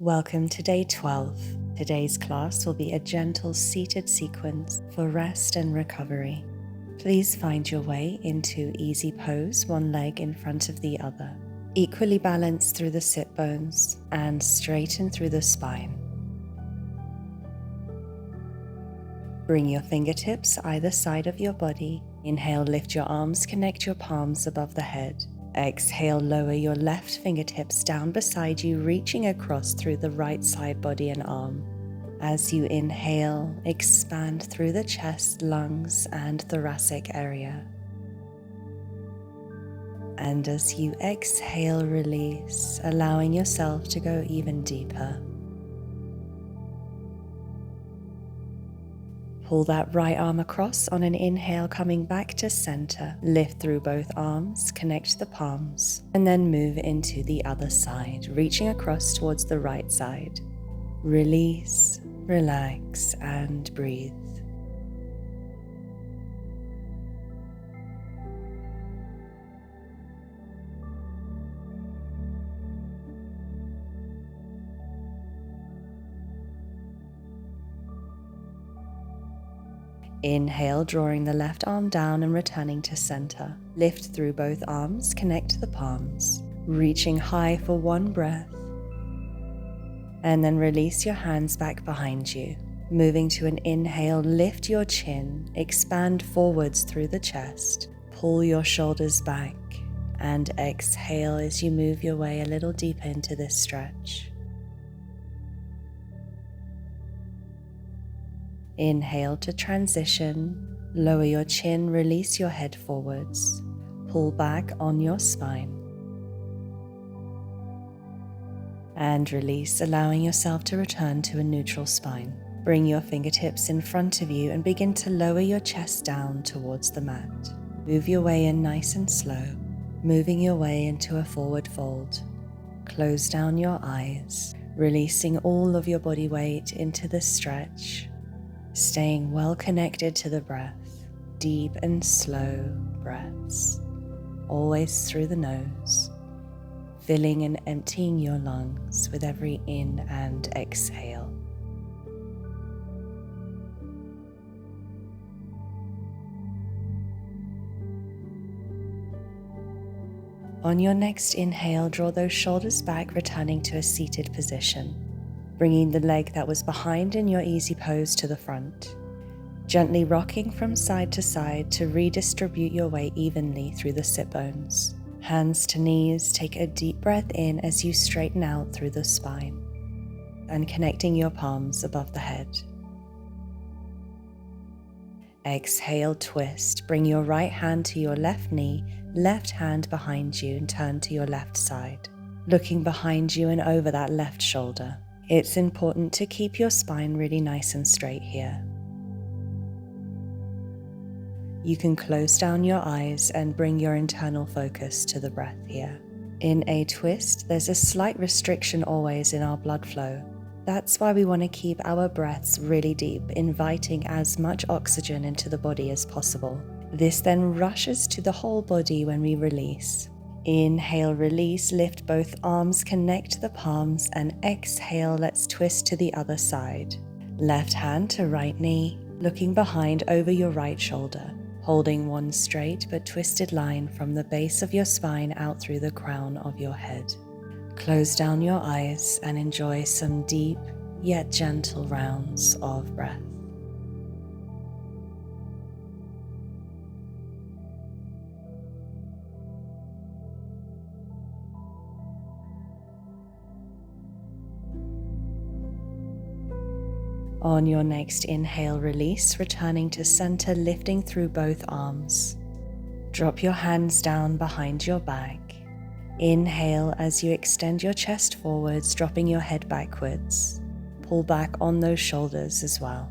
Welcome to day 12. Today's class will be a gentle seated sequence for rest and recovery. Please find your way into easy pose, one leg in front of the other. Equally balanced through the sit bones and straighten through the spine. Bring your fingertips either side of your body. Inhale, lift your arms, connect your palms above the head. Exhale, lower your left fingertips down beside you, reaching across through the right side body and arm. As you inhale, expand through the chest, lungs, and thoracic area. And as you exhale, release, allowing yourself to go even deeper. Pull that right arm across on an inhale, coming back to center. Lift through both arms, connect the palms, and then move into the other side, reaching across towards the right side. Release, relax, and breathe. Inhale, drawing the left arm down and returning to center. Lift through both arms, connect the palms, reaching high for one breath. And then release your hands back behind you. Moving to an inhale, lift your chin, expand forwards through the chest, pull your shoulders back, and exhale as you move your way a little deeper into this stretch. Inhale to transition, lower your chin, release your head forwards, pull back on your spine. And release, allowing yourself to return to a neutral spine. Bring your fingertips in front of you and begin to lower your chest down towards the mat. Move your way in nice and slow, moving your way into a forward fold. Close down your eyes, releasing all of your body weight into the stretch. Staying well connected to the breath, deep and slow breaths, always through the nose, filling and emptying your lungs with every in and exhale. On your next inhale, draw those shoulders back, returning to a seated position. Bringing the leg that was behind in your easy pose to the front. Gently rocking from side to side to redistribute your weight evenly through the sit bones. Hands to knees, take a deep breath in as you straighten out through the spine. And connecting your palms above the head. Exhale, twist. Bring your right hand to your left knee, left hand behind you, and turn to your left side. Looking behind you and over that left shoulder. It's important to keep your spine really nice and straight here. You can close down your eyes and bring your internal focus to the breath here. In a twist, there's a slight restriction always in our blood flow. That's why we want to keep our breaths really deep, inviting as much oxygen into the body as possible. This then rushes to the whole body when we release. Inhale, release, lift both arms, connect the palms, and exhale, let's twist to the other side. Left hand to right knee, looking behind over your right shoulder, holding one straight but twisted line from the base of your spine out through the crown of your head. Close down your eyes and enjoy some deep yet gentle rounds of breath. On your next inhale, release, returning to center, lifting through both arms. Drop your hands down behind your back. Inhale as you extend your chest forwards, dropping your head backwards. Pull back on those shoulders as well.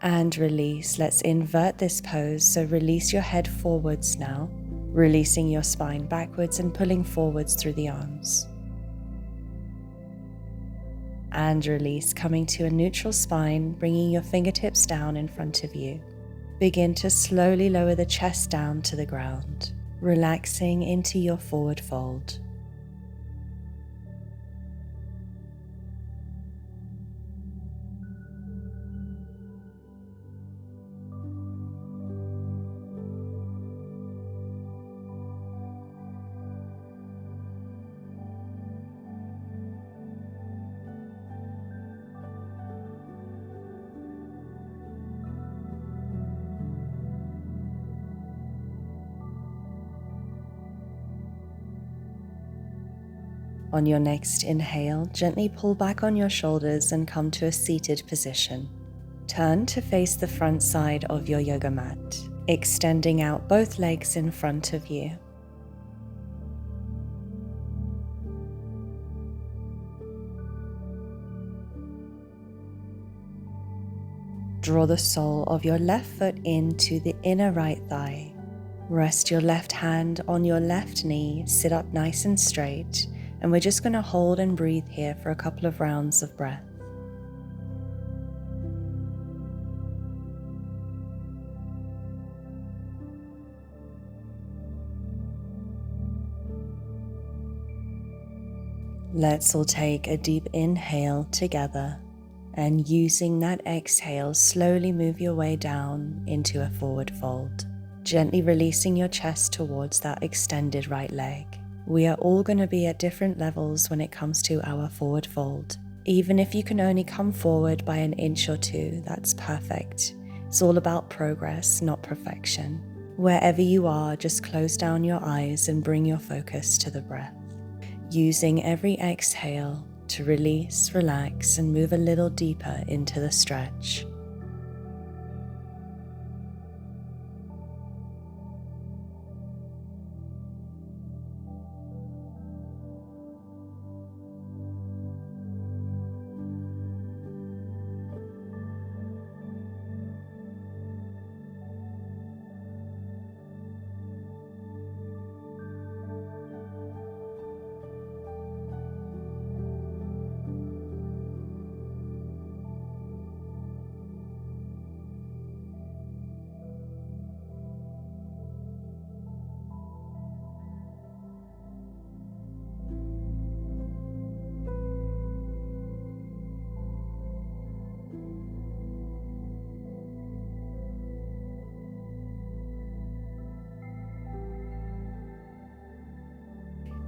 And release. Let's invert this pose, so release your head forwards now. Releasing your spine backwards and pulling forwards through the arms. And release, coming to a neutral spine, bringing your fingertips down in front of you. Begin to slowly lower the chest down to the ground. relaxing into your forward fold. On your next inhale, gently pull back on your shoulders and come to a seated position. Turn to face the front side of your yoga mat, extending out both legs in front of you. Draw the sole of your left foot into the inner right thigh. Rest your left hand on your left knee, sit up nice and straight, and we're just going to hold and breathe here for a couple of rounds of breath. Let's all take a deep inhale together, and using that exhale, slowly move your way down into a forward fold, gently releasing your chest towards that extended right leg. We are all going to be at different levels when it comes to our forward fold. Even if you can only come forward by an inch or two, that's perfect. It's all about progress, not perfection. Wherever you are, just close down your eyes and bring your focus to the breath, using every exhale to release, relax, and move a little deeper into the stretch.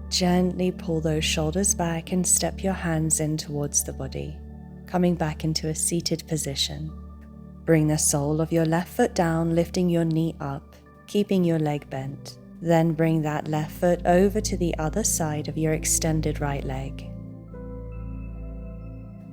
Gently pull those shoulders back and step your hands in towards the body, coming back into a seated position. Bring the sole of your left foot down, lifting your knee up, keeping your leg bent. Then bring that left foot over to the other side of your extended right leg.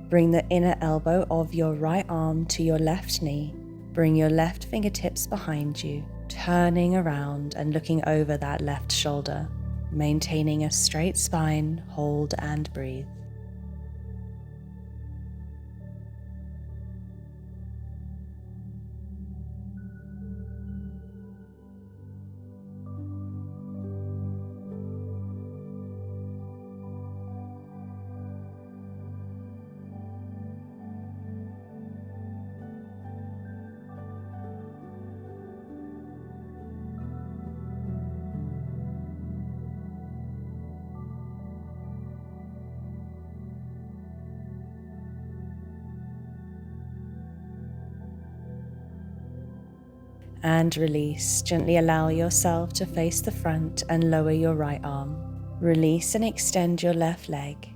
Bring the inner elbow of your right arm to your left knee. Bring your left fingertips behind you, turning around and looking over that left shoulder. Maintaining a straight spine, hold and breathe. And release. Gently allow yourself to face the front and lower your right arm. Release and extend your left leg.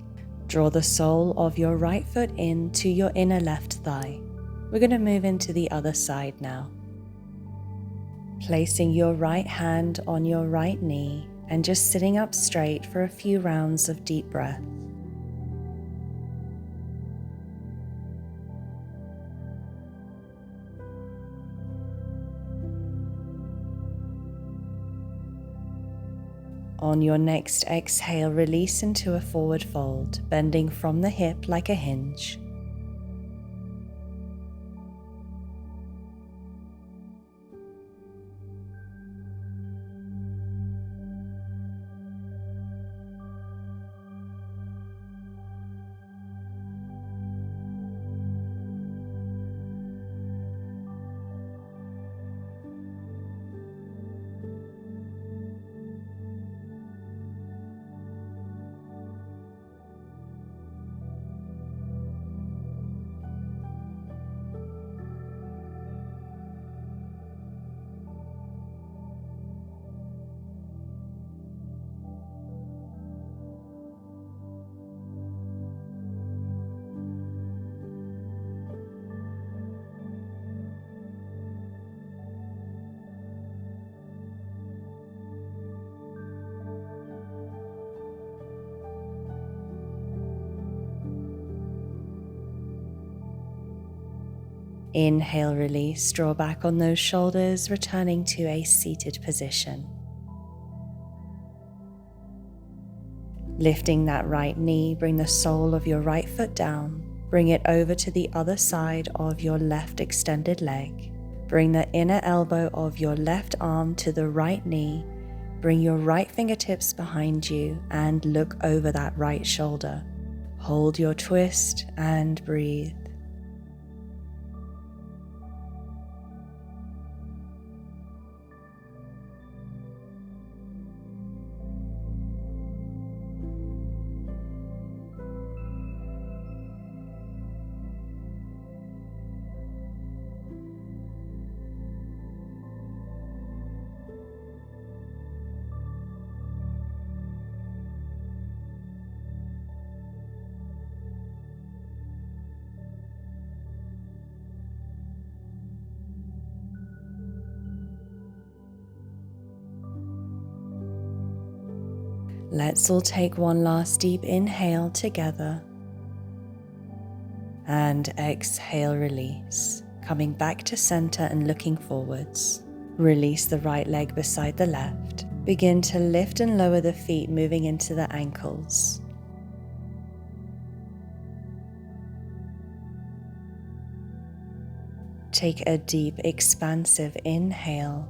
Draw the sole of your right foot in to your inner left thigh. We're going to move into the other side now. Placing your right hand on your right knee and just sitting up straight for a few rounds of deep breath. On your next exhale, release into a forward fold, bending from the hip like a hinge. Inhale, release, draw back on those shoulders, returning to a seated position. Lifting that right knee, bring the sole of your right foot down. Bring it over to the other side of your left extended leg. Bring the inner elbow of your left arm to the right knee. Bring your right fingertips behind you and look over that right shoulder. Hold your twist and breathe. Let's all take one last deep inhale together. And exhale, release. Coming back to center and looking forwards. Release the right leg beside the left. Begin to lift and lower the feet, moving into the ankles. Take a deep, expansive inhale.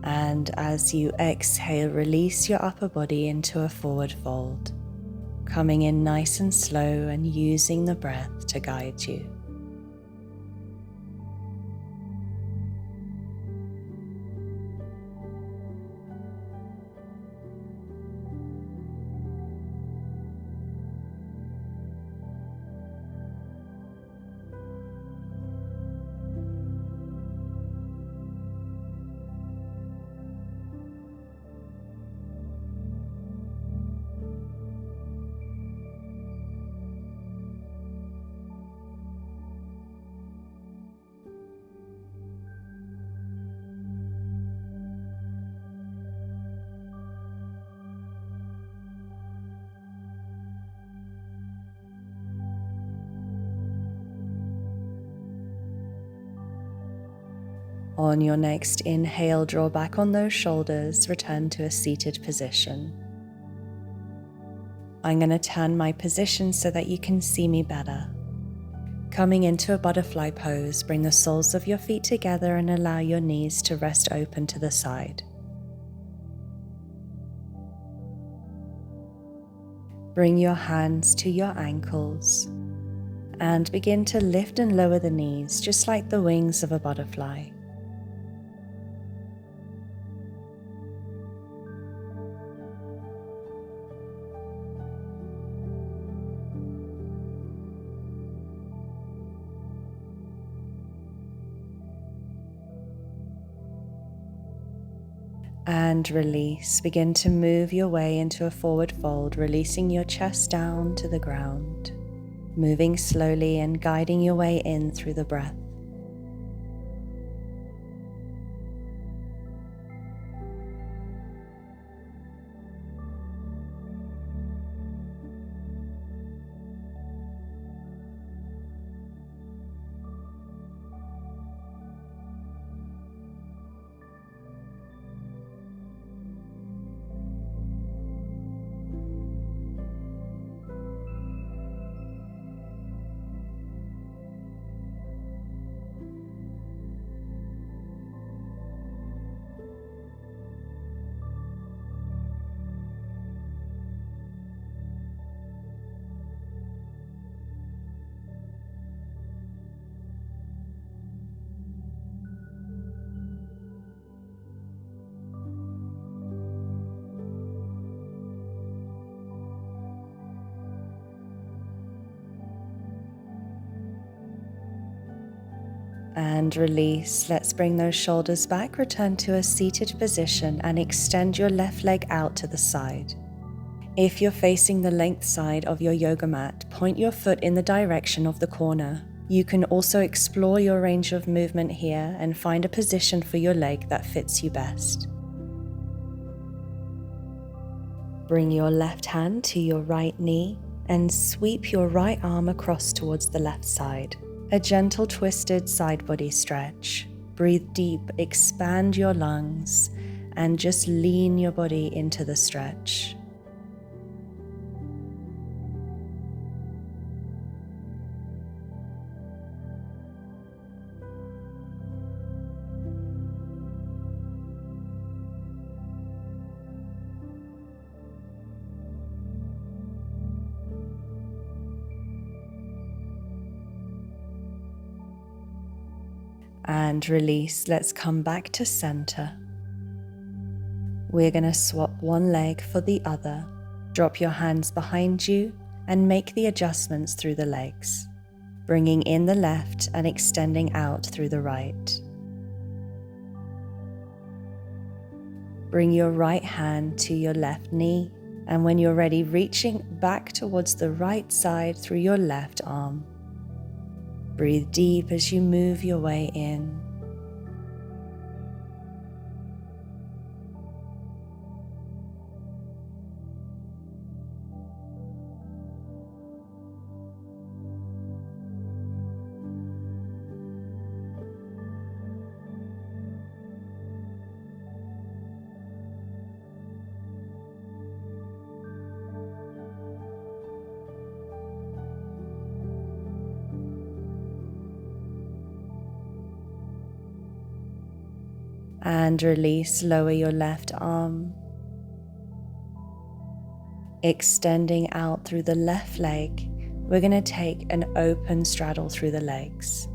And as you exhale, release your upper body into a forward fold, coming in nice and slow and using the breath to guide you. On your next inhale, draw back on those shoulders, return to a seated position. I'm going to turn my position so that you can see me better. Coming into a butterfly pose, bring the soles of your feet together and allow your knees to rest open to the side. Bring your hands to your ankles and begin to lift and lower the knees, just like the wings of a butterfly. And release. Begin to move your way into a forward fold, releasing your chest down to the ground, moving slowly and guiding your way in through the breath. And release. Let's bring those shoulders back, return to a seated position and extend your left leg out to the side. If you're facing the length side of your yoga mat, point your foot in the direction of the corner. You can also explore your range of movement here and find a position for your leg that fits you best. Bring your left hand to your right knee. And sweep your right arm across towards the left side. A gentle twisted side body stretch. Breathe deep, expand your lungs, and just lean your body into the stretch. And release. Let's come back to center. We're going to swap one leg for the other. Drop your hands behind you and make the adjustments through the legs, bringing in the left and extending out through the right. Bring your right hand to your left knee, and when you're ready, reaching back towards the right side through your left arm. Breathe deep as you move your way in. And release, lower your left arm, extending out through the left leg. We're going to take an open straddle through the legs,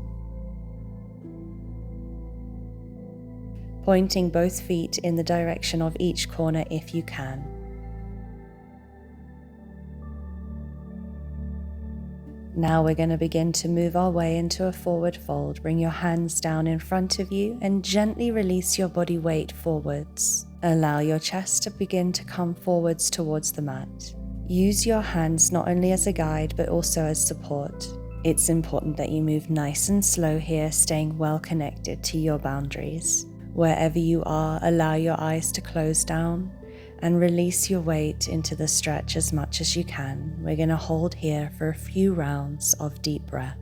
pointing both feet in the direction of each corner if you can. Now we're going to begin to move our way into a forward fold. Bring your hands down in front of you and gently release your body weight forwards. Allow your chest to begin to come forwards towards the mat. Use your hands not only as a guide but also as support. It's important that you move nice and slow here, staying well connected to your boundaries. Wherever you are, allow your eyes to close down and release your weight into the stretch as much as you can. We're going to hold here for a few rounds of deep breath.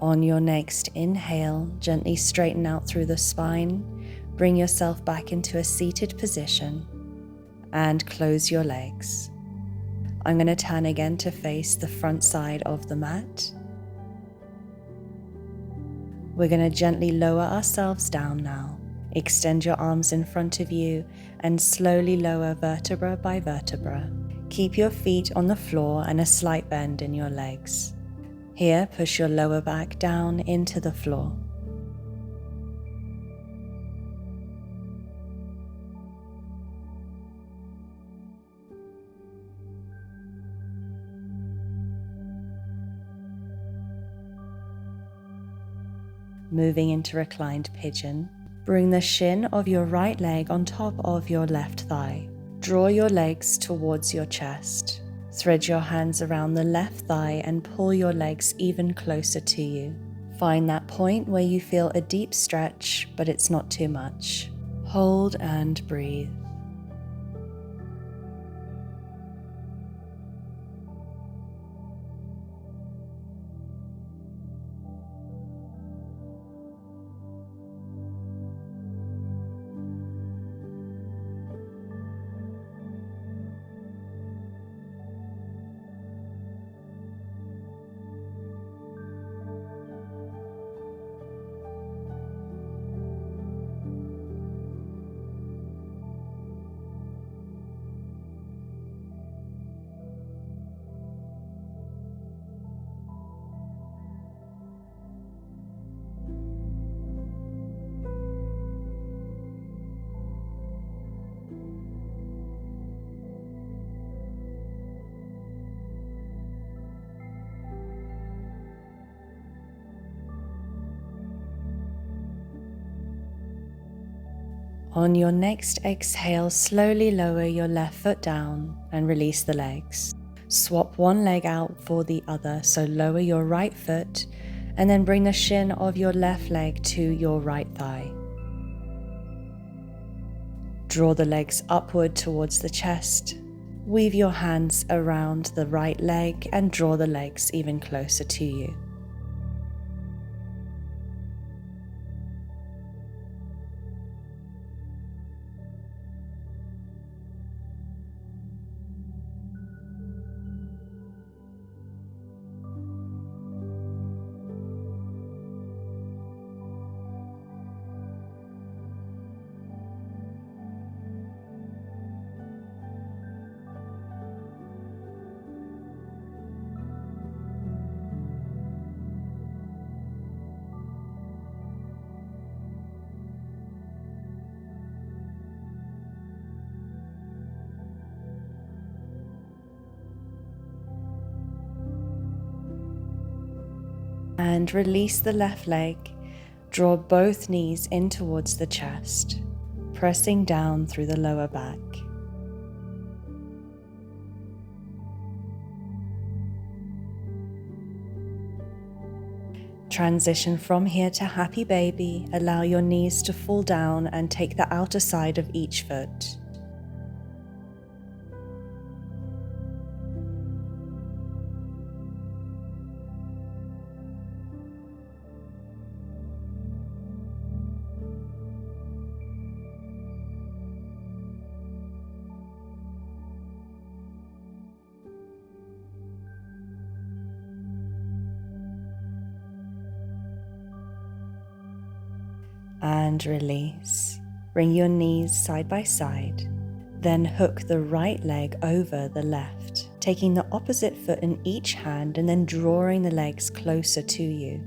On your next inhale, gently straighten out through the spine. Bring yourself back into a seated position and close your legs. I'm going to turn again to face the front side of the mat. We're going to gently lower ourselves down now. Extend your arms in front of you and slowly lower vertebra by vertebra. Keep your feet on the floor and a slight bend in your legs. Here, push your lower back down into the floor. Moving into reclined pigeon, bring the shin of your right leg on top of your left thigh. Draw your legs towards your chest. Thread your hands around the left thigh and pull your legs even closer to you. Find that point where you feel a deep stretch, but it's not too much. Hold and breathe. On your next exhale, slowly lower your left foot down and release the legs. Swap one leg out for the other, so lower your right foot and then bring the shin of your left leg to your right thigh. Draw the legs upward towards the chest. Weave your hands around the right leg and draw the legs even closer to you. And release the left leg. Draw both knees in towards the chest, pressing down through the lower back. Transition from here to happy baby. Allow your knees to fall down and take the outer side of each foot. And release. Bring your knees side by side. Then hook the right leg over the left, taking the opposite foot in each hand and then drawing the legs closer to you.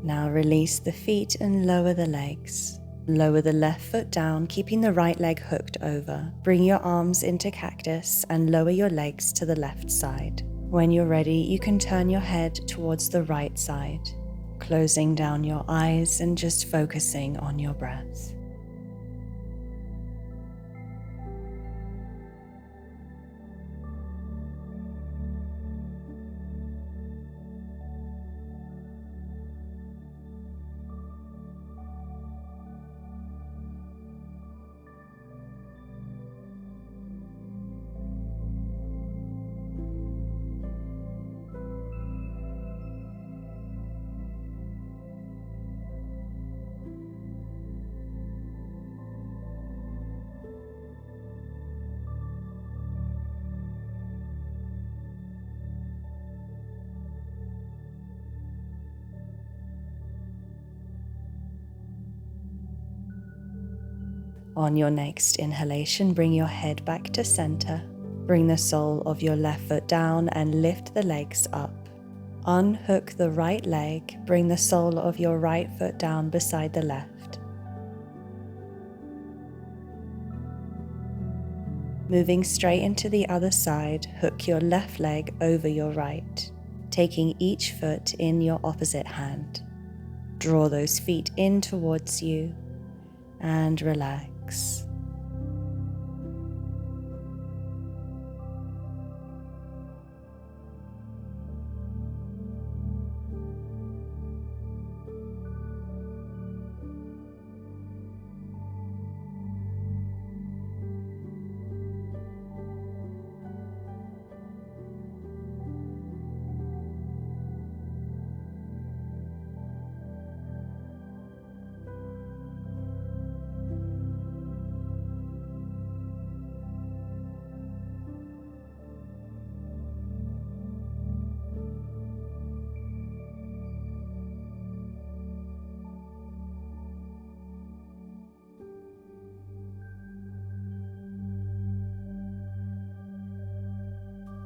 Now release the feet and lower the legs. Lower the left foot down, keeping the right leg hooked over. Bring your arms into cactus and lower your legs to the left side. When you're ready, you can turn your head towards the right side, closing down your eyes and just focusing on your breath. On your next inhalation, bring your head back to center. Bring the sole of your left foot down and lift the legs up. Unhook the right leg. Bring the sole of your right foot down beside the left. Moving straight into the other side, hook your left leg over your right, taking each foot in your opposite hand. Draw those feet in towards you and relax.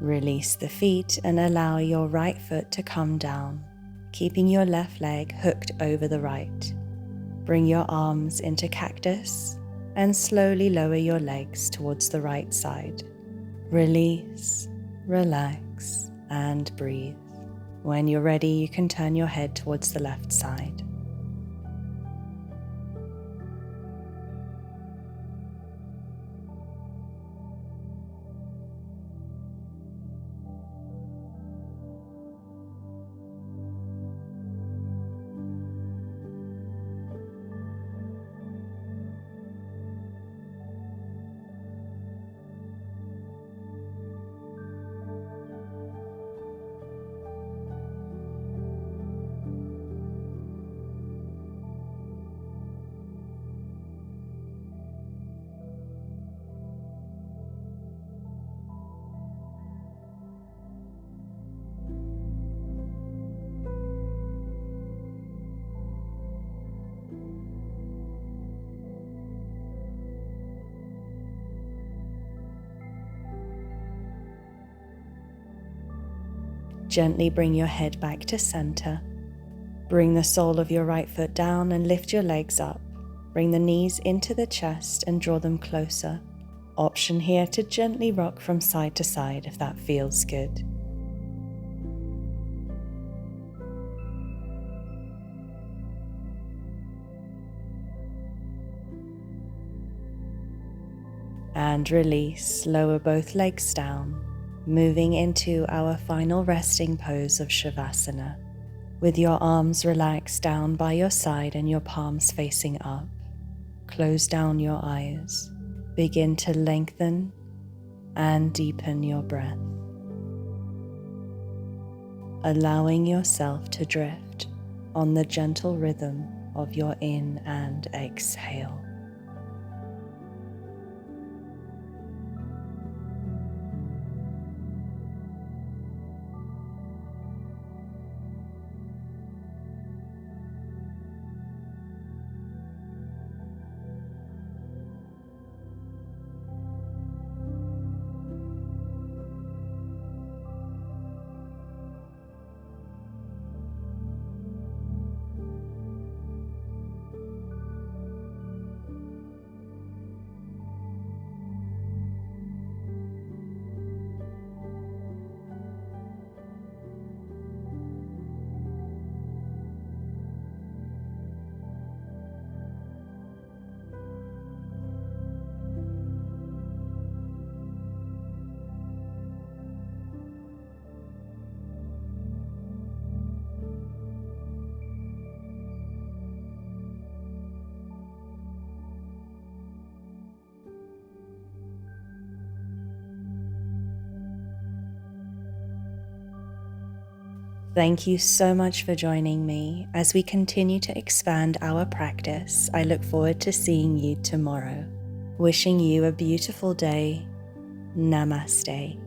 Release the feet and allow your right foot to come down, keeping your left leg hooked over the right. Bring your arms into cactus and slowly lower your legs towards the right side. Release, relax, and breathe. When you're ready, you can turn your head towards the left side. Gently bring your head back to center. Bring the sole of your right foot down and lift your legs up. Bring the knees into the chest and draw them closer. Option here to gently rock from side to side if that feels good. And release, lower both legs down, moving into our final resting pose of Shavasana. With your arms relaxed down by your side and your palms facing up, close down your eyes. Begin to lengthen and deepen your breath, allowing yourself to drift on the gentle rhythm of your in and exhale. Thank you so much for joining me as we continue to expand our practice. I look forward to seeing you tomorrow. Wishing you a beautiful day. Namaste.